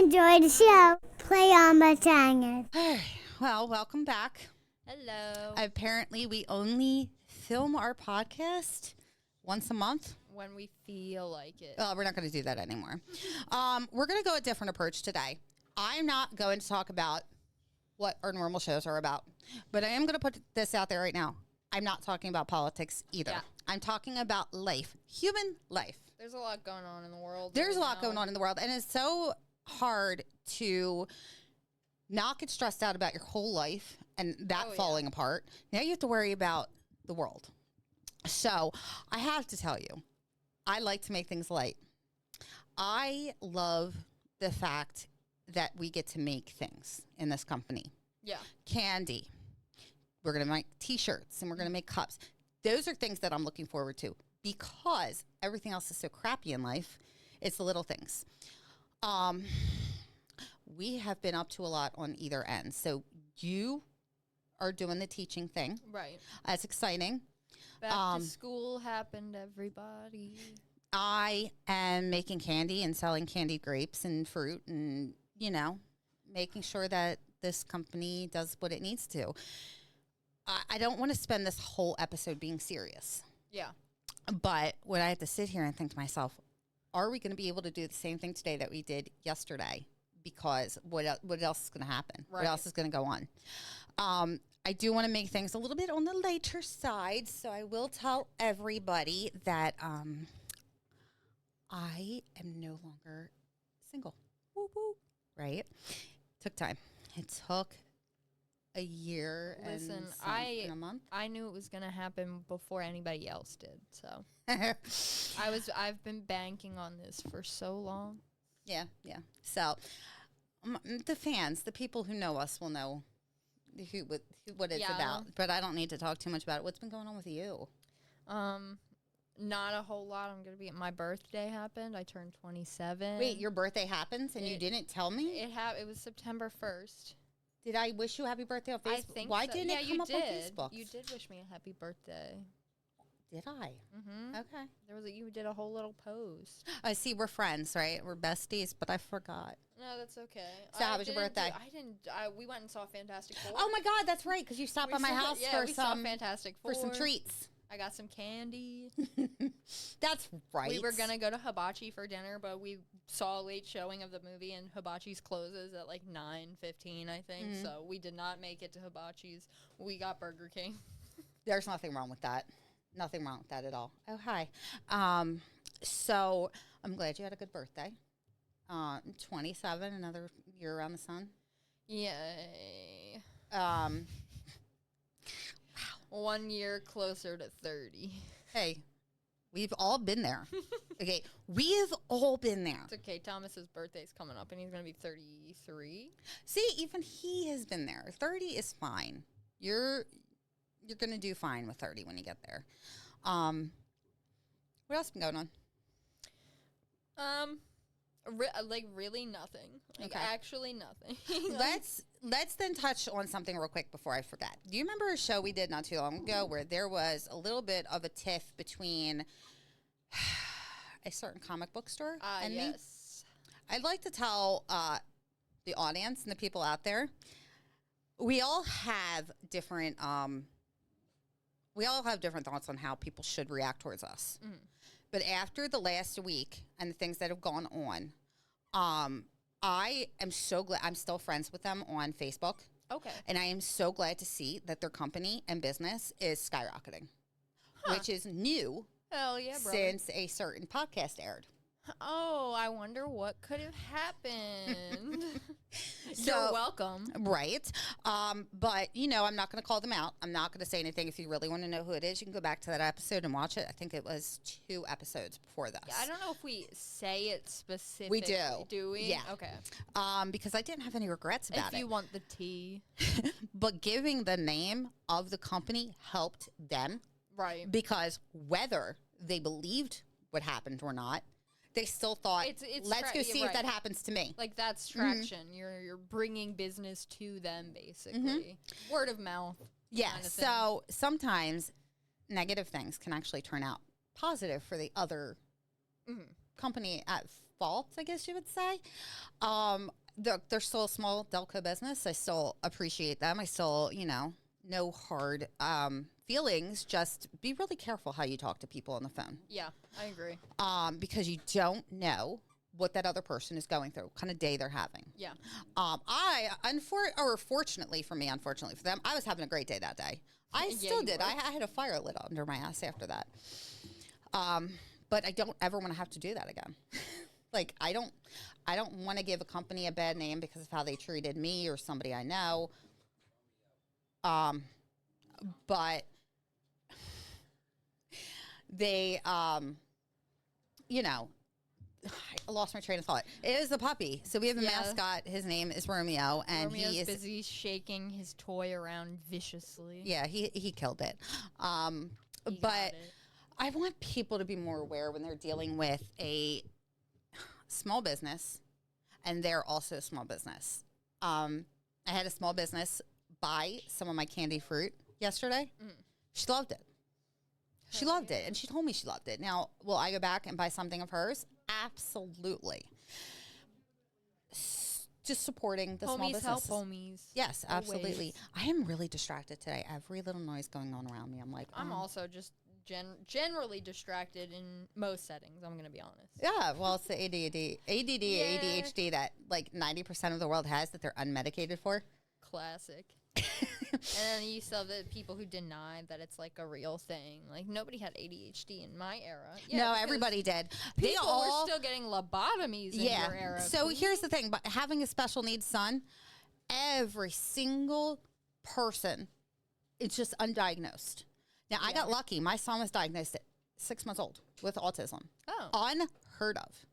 enjoy the show, play on Perjangers. Well, welcome back. Hello. Apparently, we only film our podcast once a month. When we feel like it. We're not going to do that anymore. We're going to go a different approach today. I'm not going to talk about what our normal shows are about, but I am going to put this out there right now. I'm not talking about politics either. Yeah. I'm talking about life, human life. There's a lot going on in the world. There's a lot going on in the world, and it's so hard to not get stressed out about your whole life and that falling apart. Now you have to worry about the world. So I have to tell you, I like to make things light. I love the fact that we get to make things in this company. Yeah. Candy. We're going to make T-shirts and we're going to make cups. Those are things that I'm looking forward to because everything else is so crappy in life. It's the little things. We have been up to a lot on either end. So you are doing the teaching thing. Right. That's exciting. Back to school happened, everybody. I am making candy and selling candied grapes and fruit and, making sure that this company does what it needs to. I don't want to spend this whole episode being serious. Yeah. But when I have to sit here and think to myself, are we going to be able to do the same thing today that we did yesterday? Because what else is going to happen? Right. What else is going to go on? I do want to make things a little bit on the lighter side, so I will tell everybody that I am no longer single. Woo woo. Right? Took time. It took a year and a month. I knew it was going to happen before anybody else did. So I've been banking on this for so long. Yeah. So the fans, the people who know us will know what it's about. But I don't need to talk too much about it. What's been going on with you? Not a whole lot. I'm going to be my birthday happened. I turned 27. Wait, your birthday happens and you didn't tell me? It was September 1st. Did I wish you happy birthday on Facebook? I think Why so. didn't it come up on Facebook? You did wish me a happy birthday. Did I? Mm-hmm. Okay. You did a whole little post. I see. We're friends, right? We're besties, but I forgot. No, that's okay. So how was your birthday? We went and saw Fantastic Four. Oh my God, that's right. Because you stopped by my house for some Fantastic Four. for some treats. I got some candy. That's right. We were gonna go to Hibachi for dinner, but we saw a late showing of the movie, and Hibachi's closes at like 9:15, I think. Mm-hmm. So we did not make it to Hibachi's. We got Burger King. There's nothing wrong with that. Nothing wrong with that at all. Oh, hi. So I'm glad you had a good birthday. 27, another year around the sun. Yay. Wow. 1 year closer to 30. Hey, we've all been there. Okay, we've all been there. It's okay. Thomas's birthday's coming up, and he's going to be 33. See, even he has been there. 30 is fine. You're going to do fine with 30 when you get there. What else been going on? Really nothing. Okay. Actually nothing. Let's then touch on something real quick before I forget. Do you remember a show we did not too long ago where there was a little bit of a tiff between a certain comic book store and me? Yes. I'd like to tell the audience and the people out there, we all have different thoughts on how people should react towards us. Mm-hmm. But after the last week and the things that have gone on, I am so glad. I'm still friends with them on Facebook. Okay. And I am so glad to see that their company and business is skyrocketing, which is new. Hell yeah, brother. Since a certain podcast aired. Oh, I wonder what could have happened. So, you're welcome. Right. But, I'm not going to call them out. I'm not going to say anything. If you really want to know who it is, you can go back to that episode and watch it. I think it was 2 episodes before this. Yeah, I don't know if we say it specifically. We do. Do we? Yeah. Okay. Because I didn't have any regrets about it. If you want the tea. But giving the name of the company helped them. Right. Because whether they believed what happened or not, they still thought, let's go see if that happens to me. Like, that's traction. Mm-hmm. You're bringing business to them, basically. Mm-hmm. Word of mouth. Yeah. Kind of so sometimes negative things can actually turn out positive for the other company fault, I guess you would say. They're still a small Delco business. I still appreciate them. I still, no hard feelings. Just be really careful how you talk to people on the phone. Yeah, I agree. Because you don't know what that other person is going through, what kind of day they're having. Yeah. Fortunately for me, unfortunately for them, I was having a great day that day. I Yeah, still you did. were. I had a fire lit under my ass after that. But I don't ever want to have to do that again. Like, I don't want to give a company a bad name because of how they treated me or somebody I know. But they, I lost my train of thought. It is a puppy. So we have a mascot. His name is Romeo, and Romeo's he is busy shaking his toy around viciously. Yeah, he killed it. He got But it. I want people to be more aware when they're dealing with a small business, and they're also a small business. I had a small business buy some of my candy fruit yesterday. She loved it. She loved it, and she told me she loved it. Now, will I go back and buy something of hers? Absolutely. Just supporting the small Homies help businesses. homies. Yes, absolutely. Always. I am really distracted today. Every little noise going on around me, I'm like, I'm also just generally distracted in most settings, I'm going to be honest. yeah, well, it's the ADHD that like 90% of the world has that they're unmedicated for. Classic. And then you still have the people who deny that it's like a real thing. Like, nobody had ADHD in my era. Yeah, No, because everybody did. People They all were still getting lobotomies in yeah. your era. So here's the thing, but having a special needs son, every single person, it's just undiagnosed. Now, I got lucky. My son was diagnosed at 6 months old with autism. Oh. Unheard of.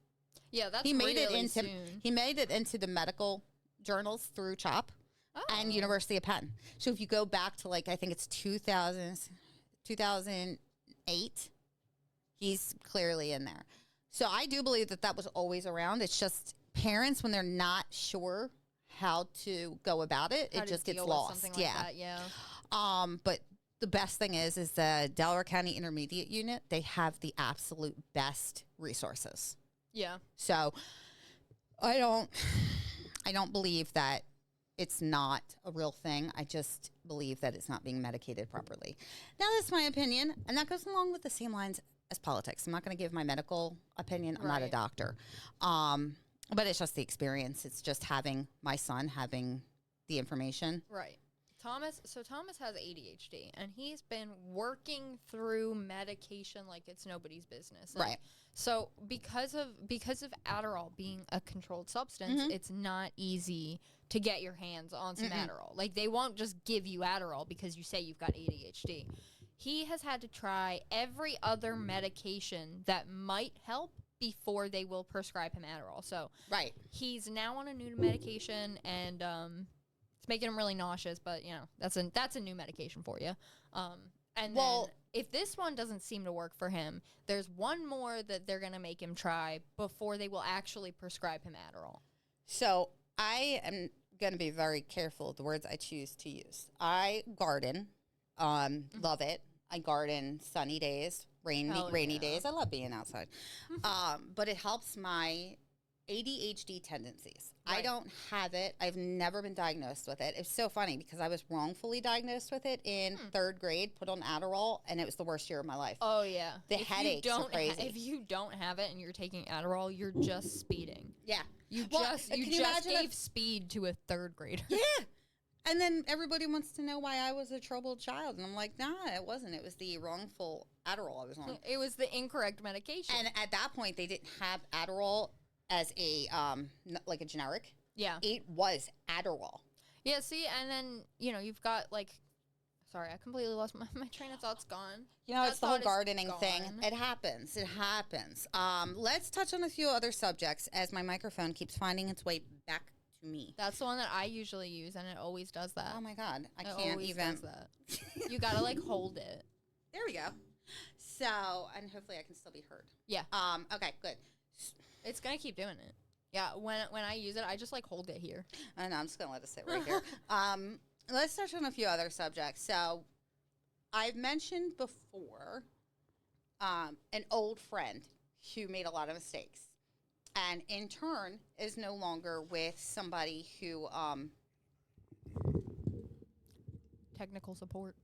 Yeah, that's He made really it into soon. he made it into the medical journals through CHOP and Oh. University of Penn. So if you go back to like I think it's 2008, he's clearly in there. So I do believe that was always around. It's just parents when they're not sure how to go about it, How it to just gets deal with lost. something like that, yeah. But the best thing is the Delaware County Intermediate Unit, they have the absolute best resources. Yeah. So I don't believe that it's not a real thing. I just believe that it's not being medicated properly. Now, that's my opinion, and that goes along with the same lines as politics. I'm not going to give my medical opinion. I'm not a Right. doctor. But it's just the experience. It's just having my son having the information. Right. Thomas has ADHD, and he's been working through medication like it's nobody's business. Like, Right. So because of Adderall being a controlled substance, it's not easy to get your hands on some Adderall. Like, they won't just give you Adderall because you say you've got ADHD. He has had to try every other medication that might help before they will prescribe him Adderall. So Right. he's now on a new medication, and it's making him really nauseous, but that's a new medication for you. And then if this one doesn't seem to work for him, there's one more that they're gonna make him try before they will actually prescribe him Adderall. So I am going to be very careful of the words I choose to use. I garden, love it. I garden sunny days, rainy days. I love being outside. But it helps my ADHD tendencies. I Right. don't have it. I've never been diagnosed with it. It's so funny because I was wrongfully diagnosed with it in 3rd grade, put on Adderall, and it was the worst year of my life. Oh yeah, The headaches are crazy. If you don't have it and you're taking Adderall, you're just speeding. Yeah. You Well, just can you imagine gave if- speed to a 3rd grader. Yeah. And then everybody wants to know why I was a troubled child. And I'm like, nah, it wasn't. It was the wrongful Adderall I was on. It was the incorrect medication. And at that point, they didn't have Adderall as a, like a generic. yeah. It was Adderall. Yeah, see, and then, you've got, like, sorry, I completely lost my train of thought's gone. You know, That it's the whole thought is gardening thing. gone. It happens. It happens. Let's touch on a few other subjects as my microphone keeps finding its way back to me. That's the one that I usually use, and it always does that. Oh, my God. I It can't always even. does that. You gotta, like, hold it. There we go. So, and hopefully I can still be heard. Yeah. Okay, good. It's gonna keep doing it. Yeah, when I use it, I just, like, hold it here. I know, I'm just going to let it sit right here. Let's touch on a few other subjects. So, I've mentioned before an old friend who made a lot of mistakes. and in turn is no longer with somebody who, Technical support.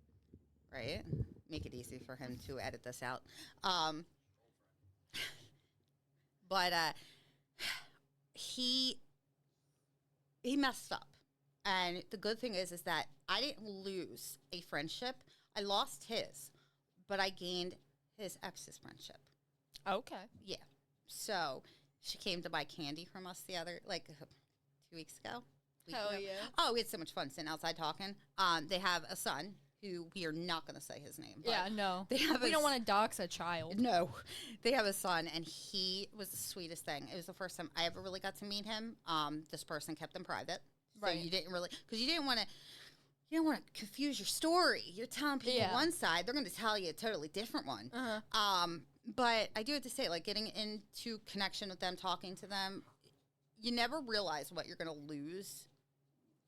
right? Make it easy for him to edit this out. But he messed up. And the good thing is that I didn't lose a friendship. I lost his, but I gained his ex's friendship. Okay. Yeah. So she came to buy candy from us 2 weeks ago. Hell yeah. Oh, we had so much fun sitting outside talking. They have a son who we are not going to say his name. But Yeah, no. we don't want to dox a child. No, they have a son, and he was the sweetest thing. It was the first time I ever really got to meet him. This person kept them private, so Right. you didn't really, because you didn't want to confuse your story. You're telling people one side, they're going to tell you a totally different one. Uh-huh. But I do have to say, like, getting into connection with them, talking to them, you never realize what you're going to lose,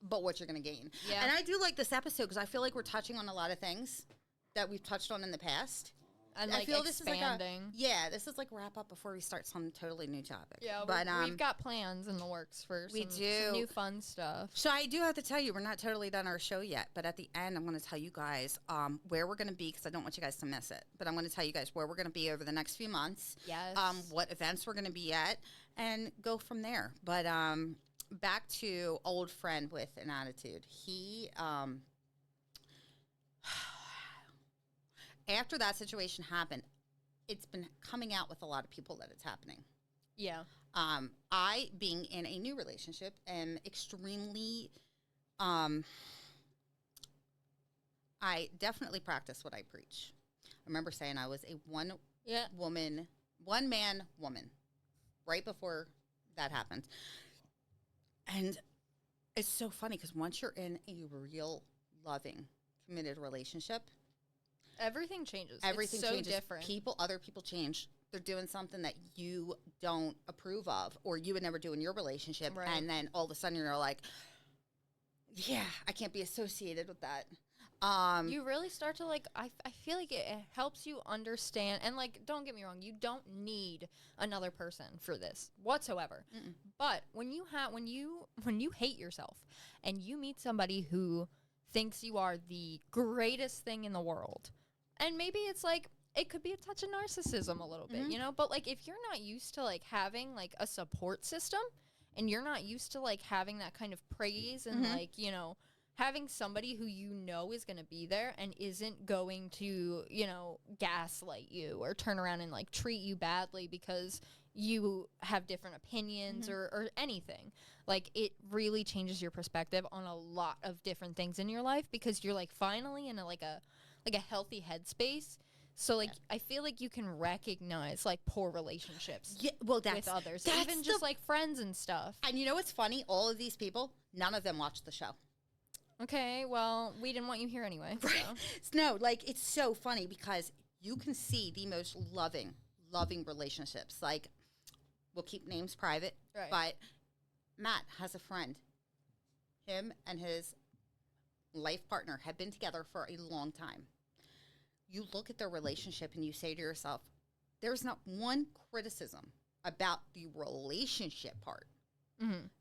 but what you're going to gain. Yeah. And I do like this episode because I feel like we're touching on a lot of things that we've touched on in the past. And I like feel expanding. this is like wrap up before we start some totally new topic. Yeah, but we've got plans in the works for we some do. new fun stuff. So I do have to tell you, we're not totally done our show yet, but at the end, I'm going to tell you guys where we're going to be because I don't want you guys to miss it. But I'm going to tell you guys where we're going to be over the next few months. Yes. What events we're going to be at, and go from there. But back to old friend with an attitude. He after that situation happened, it's been coming out with a lot of people that it's happening. Yeah. I, being in a new relationship, am extremely, I definitely practice what I preach. I remember saying I was a one man woman right before that happened. And it's so funny because once you're in a real, loving, committed relationship, Everything changes. everything it's so changes. different. Other people change. They're doing something that you don't approve of or you would never do in your relationship. Right. And then all of a sudden you're like, yeah, I can't be associated with that. You really start to like. I feel like it helps you understand. And like, don't get me wrong, you don't need another person for this whatsoever. Mm-mm. But when you hate yourself and you meet somebody who thinks you are the greatest thing in the world, and maybe it's like it could be a touch of narcissism a little bit, Mhm. you know. But like, if you're not used to like having like a support system, and you're not used to like having that kind of praise and Mhm. like, you know, having somebody who you know is going to be there and isn't going to, you know, gaslight you or turn around and like treat you badly because you have different opinions or anything. Like, it really changes your perspective on a lot of different things in your life because you're like finally in a healthy headspace. So like, I feel like you can recognize like poor relationships Well, with others, that's even just like friends and stuff. And you know what's funny? All of these people, none of them watched the show. Okay, well, we didn't want you here anyway. So. No, like, it's so funny because you can see the most loving relationships. Like, we'll keep names private, Right. but Matt has a friend. Him and his life partner have been together for a long time. You look at their relationship and you say to yourself, there's not one criticism about the relationship part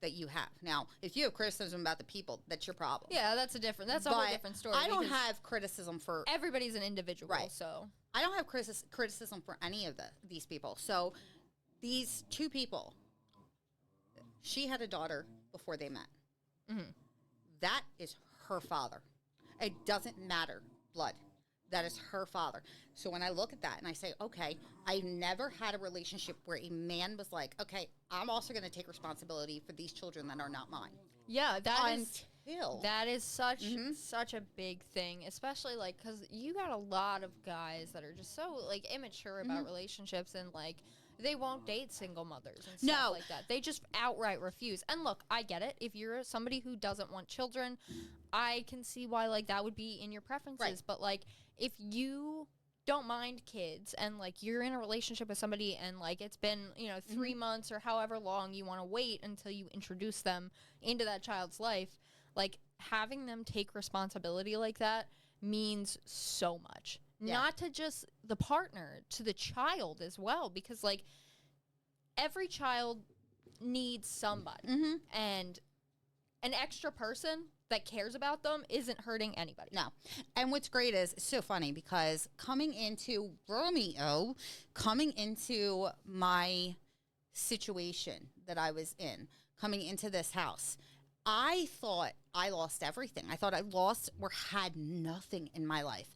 that you have. Now, if you have criticism about the people, that's your problem. Yeah, that's a whole different story. I don't because have criticism for everybody's an individual, Right. so I don't have criticism for any of these people. So these two people, she had a daughter before they met. That is her father. It doesn't matter blood. That is her father. So when I look at that and I say, okay, I never had a relationship where a man was like, okay, I'm also going to take responsibility for these children that are not mine. yeah, that is such a big thing, especially like because you got a lot of guys that are just so like immature about relationships and like they won't date single mothers and stuff like that. They just outright refuse. And look, I get it. If you're somebody who doesn't want children, I can see why like that would be in your preferences. Right. But like if you don't mind kids and like you're in a relationship with somebody and like it's been, you know, 3 months or however long you want to wait until you introduce them into that child's life, like having them take responsibility like that means so much. Yeah. Not to just the partner, to the child as well, because like every child need somebody. And an extra person that cares about them isn't hurting anybody. No. And what's great is, it's so funny because coming into my situation that I was in, coming into this house, I thought I lost everything. I thought I lost or had nothing in my life.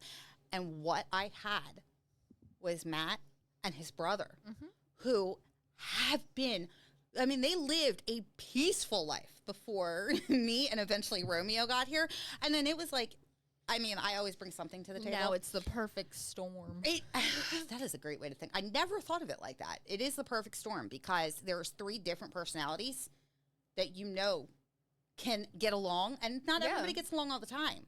And what I had was Matt and his brother, who have been, I mean, they lived a peaceful life before me and eventually Romeo got here. And then it was like, I mean, I always bring something to the table. Now it's the perfect storm. That is a great way to think. I never thought of it like that. It is the perfect storm because there's 3 different personalities that can get along, and not everybody gets along all the time.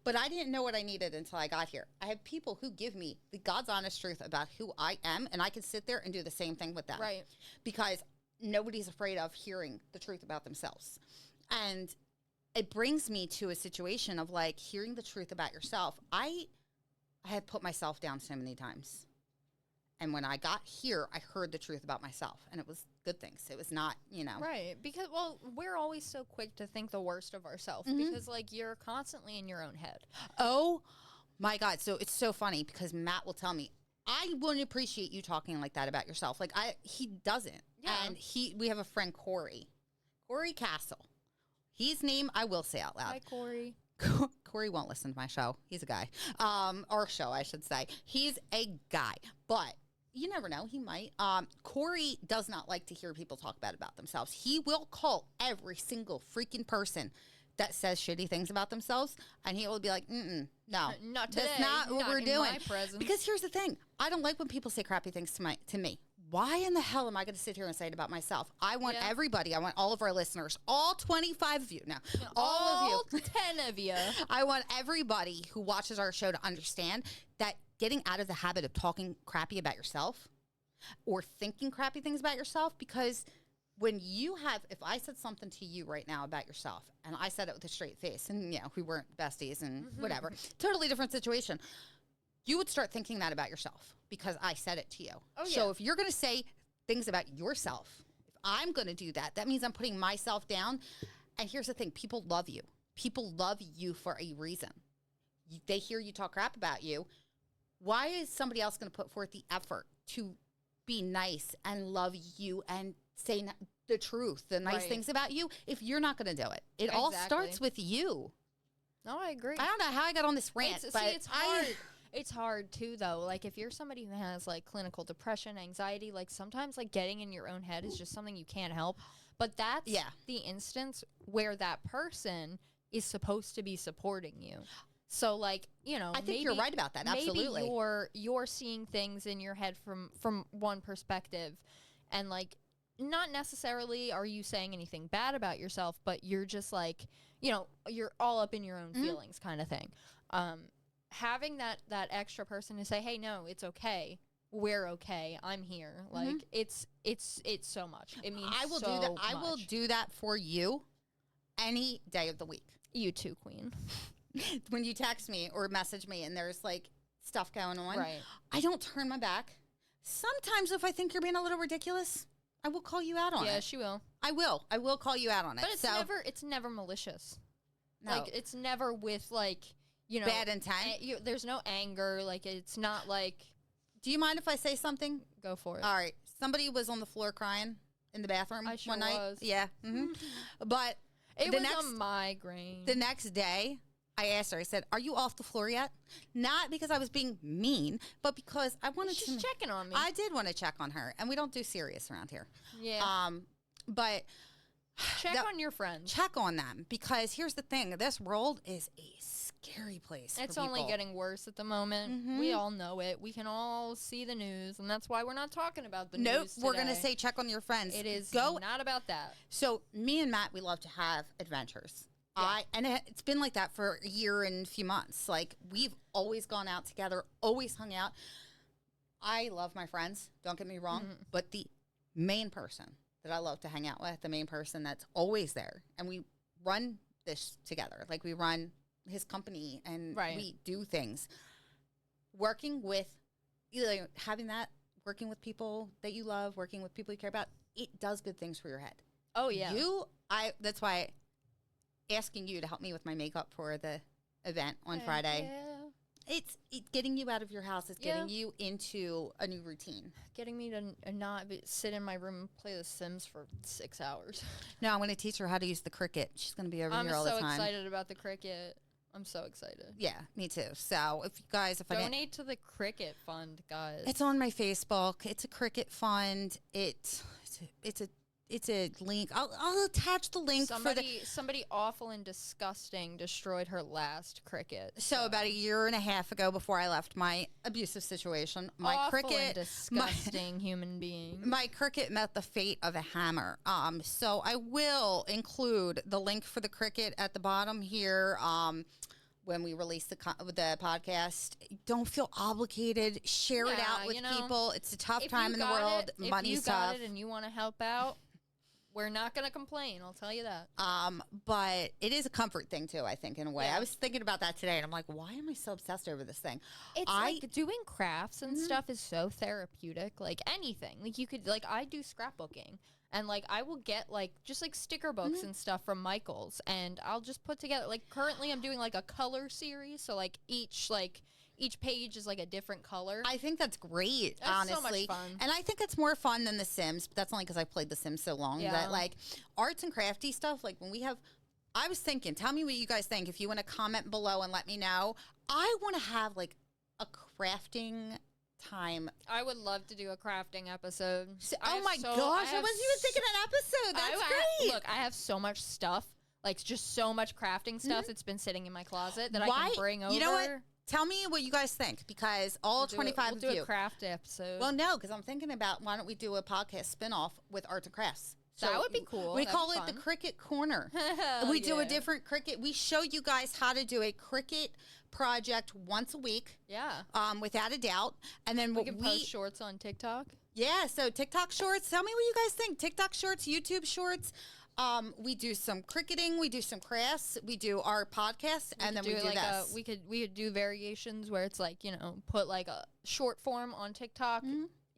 But I didn't know what I needed until I got here. I have people who give me the God's honest truth about who I am, and I can sit there and do the same thing with them. Right. Because nobody's afraid of hearing the truth about themselves. And it brings me to a situation of like hearing the truth about yourself. I had put myself down so many times. And when I got here, I heard the truth about myself. And it was good things. It was not, Right. Because, well, we're always so quick to think the worst of ourselves because, like, you're constantly in your own head. Oh, my God. So it's so funny because Matt will tell me, I wouldn't appreciate you talking like that about yourself. Like, he doesn't. Yeah. And we have a friend, Corey Castle. His name I will say out loud. Hi, Corey. Corey won't listen to my show. He's a guy. Our show, I should say. He's a guy. But you never know. He might. Corey does not like to hear people talk bad about themselves. He will call every single freaking person that says shitty things about themselves, and he will be like, no. Not today. That's not what we're in doing. my presence. Because here's the thing. I don't like when people say crappy things to me. Why in the hell am I going to sit here and say it about myself? I want everybody. I want all of our listeners, all 25 of you now, all of you. 10 of you. I want everybody who watches our show to understand that getting out of the habit of talking crappy about yourself or thinking crappy things about yourself, because when you have, if I said something to you right now about yourself and I said it with a straight face and, we weren't besties and whatever, totally different situation, you would start thinking that about yourself because I said it to you. Oh, yeah. So if you're going to say things about yourself, if I'm going to do that, that means I'm putting myself down. And here's the thing. People love you. People love you for a reason. They hear you talk crap about you. Why is somebody else going to put forth the effort to be nice and love you and say the truth, the nice things about you, if you're not going to do it? It all starts with you. No, I agree. I don't know how I got on this rant, but it's hard. It's hard too, though. Like, if you're somebody who has like clinical depression, anxiety, like sometimes like getting in your own head is just something you can't help. But that's the instance where that person is supposed to be supporting you. So, like, I think you're right about that. Absolutely. Maybe you're seeing things in your head from one perspective, and like, not necessarily are you saying anything bad about yourself, but you're just like, you're all up in your own feelings, kind of thing. Having that extra person to say, hey, no, it's okay. We're okay. I'm here. Like, it's so much. It means I will so do that. I much. will do that for you any day of the week. You too, Queen. When you text me or message me and there's like stuff going on, Right. I don't turn my back. Sometimes if I think you're being a little ridiculous, I will call you out on it. Yeah, she will. I will. I will call you out on it. But it's never malicious. No. Like, it's never with like, bad intent. There's no anger. Like, it's not like. Do you mind if I say something? Go for it. All right. Somebody was on the floor crying in the bathroom I sure one night. was. Yeah. But It was a migraine. The next day, I asked her, I said, are you off the floor yet? Not because I was being mean, but because I wanted She's checking on me. I did want to check on her, and we don't do serious around here. Yeah. But check on your friends. Check on them, because here's the thing. This world is a scary place. It's for only people. getting worse at the moment. We all know it. We can all see the news, and that's why we're not talking about the news today. We're going to say check on your friends. It is not about that. So me and Matt, we love to have adventures. Yeah. It's been like that for a year and a few months. Like, we've always gone out together, always hung out. I love my friends, don't get me wrong, but the main person that I love to hang out with, the main person that's always there, and we run this together. Like, we run his company and we do things. Working with, working with people that you love, working with people you care about, it does good things for your head. Oh yeah. That's why asking you to help me with my makeup for the event on Friday. Yeah. It's getting you out of your house. It's getting you into a new routine. Getting me to not sit in my room and play The Sims for 6 hours. No, I'm going to teach her how to use the Cricut. She's going to be over here all the time. I'm so excited about the Cricut. I'm so excited. Yeah, me too. So if you guys, donate to the Cricut Fund, guys. It's on my Facebook. It's a Cricut Fund. It's a link. I'll attach the link. Somebody awful and disgusting destroyed her last Cricut. So about a year and a half ago, before I left my abusive situation, my awful Cricut, and disgusting human being. My Cricut met the fate of a hammer. So I will include the link for the Cricut at the bottom here. When we release the podcast, don't feel obligated. Share it out with people. It's a tough time in the world. Money's tough. If you got it and you want to help out, we're not going to complain. I'll tell you that. But it is a comfort thing too, I think, in a way. Yeah. I was thinking about that today, and I'm like, why am I so obsessed over this thing? It's like doing crafts and stuff is so therapeutic. Like anything. Like you could, like I do scrapbooking. And, like, I will get, like, just, like, sticker books and stuff from Michael's. And I'll just put together, like, currently I'm doing, like, a color series. So, like, each page is, like, a different color. I think that's great, that's honestly. So much fun. And I think it's more fun than The Sims. But that's only because I played The Sims so long. Yeah. That, like, arts and crafty stuff, like, when we have... I was thinking, tell me what you guys think. If you want to comment below and let me know. I want to have, like, a crafting... time. I would love to do a crafting episode. Oh my gosh, I wasn't even thinking an episode. That's great. Look, I have so much stuff, like just so much crafting stuff that's been sitting in my closet that I can bring over. You know what? Tell me what you guys think, because all 25 of you. We'll do a craft episode. Well, no, because I'm thinking about why don't we do a podcast spinoff with arts and crafts. So that would be cool. We call it the Cricut Corner. We do a different Cricut. We show you guys how to do a Cricut project once a week. Yeah. Without a doubt. And then we can post shorts on TikTok. Yeah, so TikTok shorts. Tell me what you guys think. TikTok shorts, YouTube shorts. We do some cricketing, we do some crafts, we do our podcast, and then we do this. We could do variations where it's like, put like a short form on TikTok,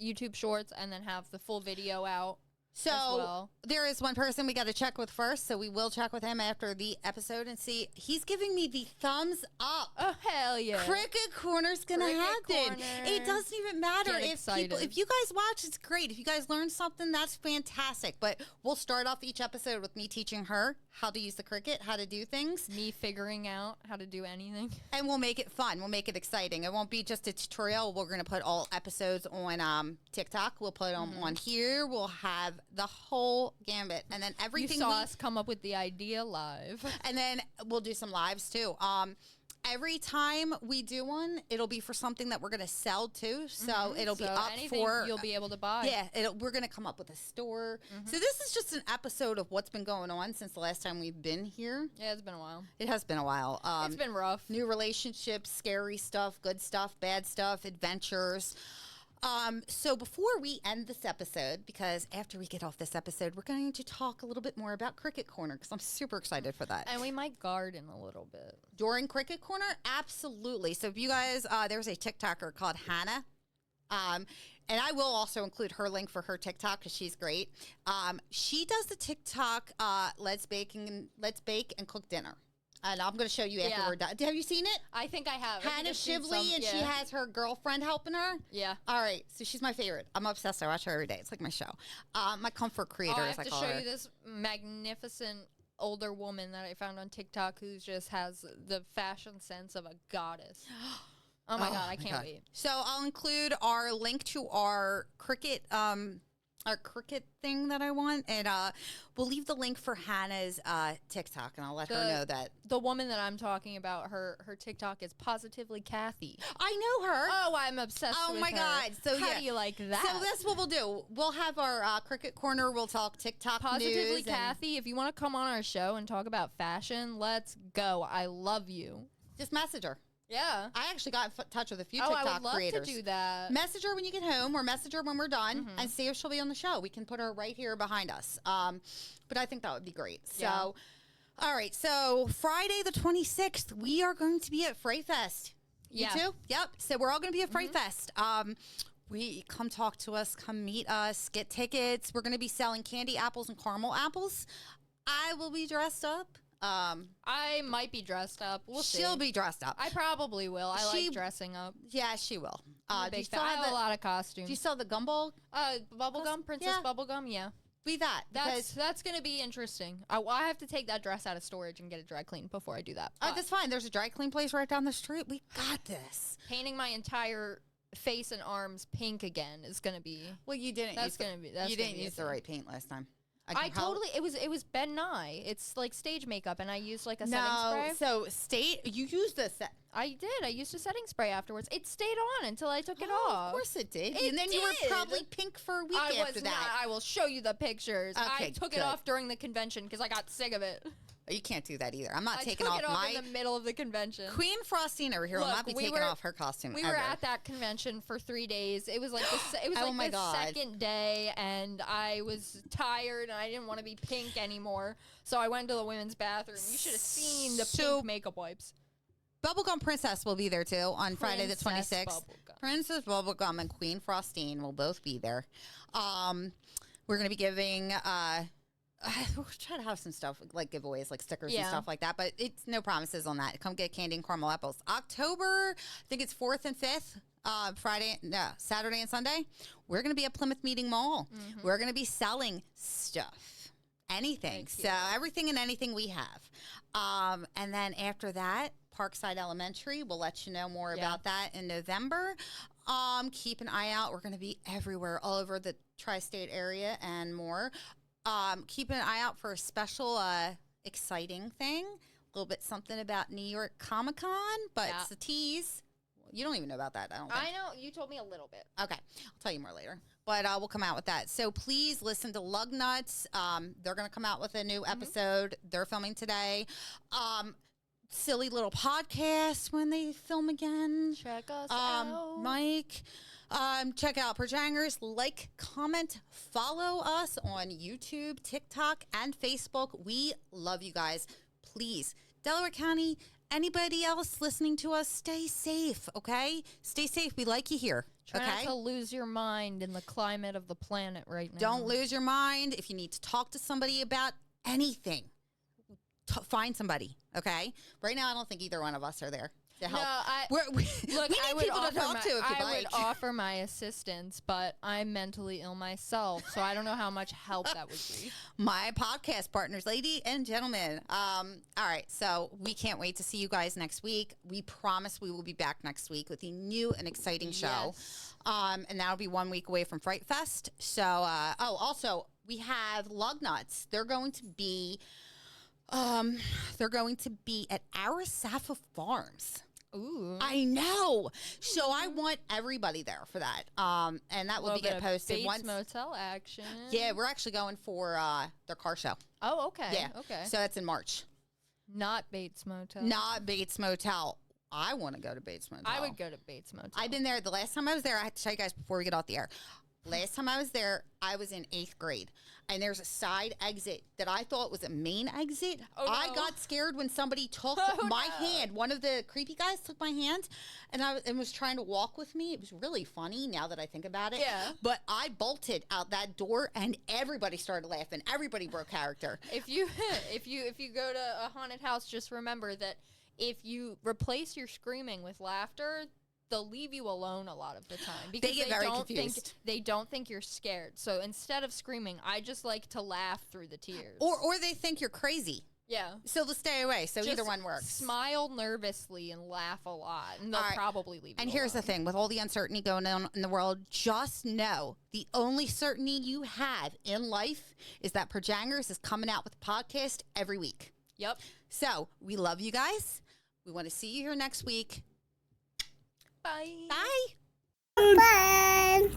YouTube shorts, and then have the full video out. So there is one person we got to check with first, so we will check with him after the episode and see. He's giving me the thumbs up. Oh, hell yeah. Cricut Corner's going to happen. It doesn't even matter if you guys watch, it's great. If you guys learn something, that's fantastic. But we'll start off each episode with me teaching her how to use the Cricut, how to do things. Me figuring out how to do anything. And we'll make it fun. We'll make it exciting. It won't be just a tutorial. We're going to put all episodes on TikTok. We'll put them on here. We'll have the whole gambit, and then everything. You saw us come up with the idea live, and then we'll do some lives too. Every time we do one, it'll be for something that we're going to sell too. So it'll be up for you'll be able to buy. Yeah, we're going to come up with a store. So this is just an episode of what's been going on since the last time we've been here. Yeah, it's been a while. It has been a while. It's been rough. New relationships, scary stuff, good stuff, bad stuff, adventures. So before we end this episode, because after we get off this episode, we're going to talk a little bit more about Cricut Corner, because I'm super excited for that. And we might garden a little bit. During Cricut Corner? Absolutely. So if you guys, there's a TikToker called Hannah. And I will also include her link for her TikTok, because she's great. She does the TikTok, let's bake and cook dinner. And I'm going to show you after we're done. Have you seen it? I think I have. Hannah Shively, and she has her girlfriend helping her. Yeah. All right. So she's my favorite. I'm obsessed. I watch her every day. It's like my show. My comfort creator, as I call her. I have to show you this magnificent older woman that I found on TikTok who just has the fashion sense of a goddess. Oh, my God. I can't wait. So I'll include our link to our Cricut thing that I want, and we'll leave the link for Hannah's TikTok, and I'll let her know that the woman that I'm talking about, her TikTok is Positively Kathy. I know her. Oh, I'm obsessed with her. Oh my God. So how do you like that? So that's what we'll do. We'll have our Cricut Corner. We'll talk TikTok Positively news Kathy, if you want to come on our show and talk about fashion, let's go. I love you. Just message her. Yeah. I actually got in touch with a few TikTok creators. I would love to do that. Message her when you get home, or message her when we're done, and see if she'll be on the show. We can put her right here behind us. But I think that would be great. So, all right. So Friday the 26th, we are going to be at Fright Fest. You too? Yep. So we're all going to be at Fright Fest. We come talk to us, come meet us, get tickets. We're going to be selling candy apples and caramel apples. I will be dressed up. I might be dressed up. We'll see. She'll be dressed up. I probably will. I like dressing up. Yeah, she will. I'm a big fan. I have a lot of costumes. Do you sell the gumball? Bubblegum, Princess Bubblegum, yeah. Be that. That's going to be interesting. I have to take that dress out of storage and get it dry cleaned before I do that. Oh, that's fine. There's a dry clean place right down the street. We got this. Painting my entire face and arms pink again is going to be. Well, you didn't. You didn't use the right paint last time. It was Ben Nye. It's like stage makeup, and I used like a setting spray. So you used the set. I did. I used a setting spray afterwards. It stayed on until I took it off. Of course it did. And then you were probably pink for a week after that. I will show you the pictures. Okay, I took it off during the convention because I got sick of it. You can't do that either. I'm not taking off my in the middle of the convention. Queen Frostine over here will not be taking off her costume. We were at that convention for 3 days. It was like the second day, and I was tired and I didn't want to be pink anymore. So I went to the women's bathroom. You should have seen the pink makeup wipes. Bubblegum Princess will be there too on Friday the 26th. Bubblegum. Princess Bubblegum and Queen Frostine will both be there. We're going to be giving. We'll try to have some stuff like giveaways, like stickers and stuff like that, but it's no promises on that. Come get candy and caramel apples. October, I think it's 4th and 5th, Saturday and Sunday. We're going to be at Plymouth Meeting Mall. Mm-hmm. We're going to be selling stuff, anything. So everything and anything we have. And then after that, Parkside Elementary. We'll let you know more about that in November. Keep an eye out. We're going to be everywhere, all over the tri-state area and more. Keep an eye out for a special, exciting thing. A little bit something about New York Comic-Con, but it's a tease. You don't even know about that, I don't think. I know. You told me a little bit. Okay. I'll tell you more later. But we'll come out with that. So please listen to Lug Nuts. They're going to come out with a new episode. They're filming today. Silly little podcast when they film again. Check us out. Mike. Check out Perjangers. Like, comment, follow us on YouTube, TikTok, and Facebook. We love you guys. Please, Delaware County, anybody else listening to us, stay safe, okay? Stay safe. We like you here. Try not to lose your mind in the climate of the planet right now. Don't lose your mind. If you need to talk to somebody about anything, find somebody, okay? Right now, I don't think either one of us are there to help. No, we need people to talk to if you'd I would offer my assistance, but I'm mentally ill myself, so I don't know how much help that would be. My podcast partners, ladies and gentlemen. All right, so we can't wait to see you guys next week. We promise we will be back next week with a new and exciting show. And that'll be 1 week away from Fright Fest. So, also, we have Lug Nuts. They're going to be at Arisafa Farms. Ooh. I know. So I want everybody there for that. And that will be get posted Bates once. Motel action. Yeah, we're actually going for their car show. Oh, okay. Yeah. Okay. So that's in March. Not Bates Motel. Not Bates Motel. I want to go to Bates Motel. I would go to Bates Motel. I've been there. The last time I was there, I had to tell you guys before we get off the air. Last time I was there, I was in 8th grade, and there's a side exit that I thought was a main exit. Oh, no. I got scared when somebody took my hand. One of the creepy guys took my hand, and was trying to walk with me. It was really funny now that I think about it. Yeah. But I bolted out that door, and everybody started laughing. Everybody broke character. If you go to a haunted house, just remember that if you replace your screaming with laughter, they'll leave you alone a lot of the time because they get very confused. They don't think you're scared. So instead of screaming, I just like to laugh through the tears. Or they think you're crazy. Yeah. So they'll stay away. So just either one works. Smile nervously and laugh a lot, and they'll probably leave you And here's the thing. With all the uncertainty going on in the world, just know the only certainty you have in life is that Perjangers is coming out with a podcast every week. Yep. So we love you guys. We want to see you here next week. Bye. Bye. Bye.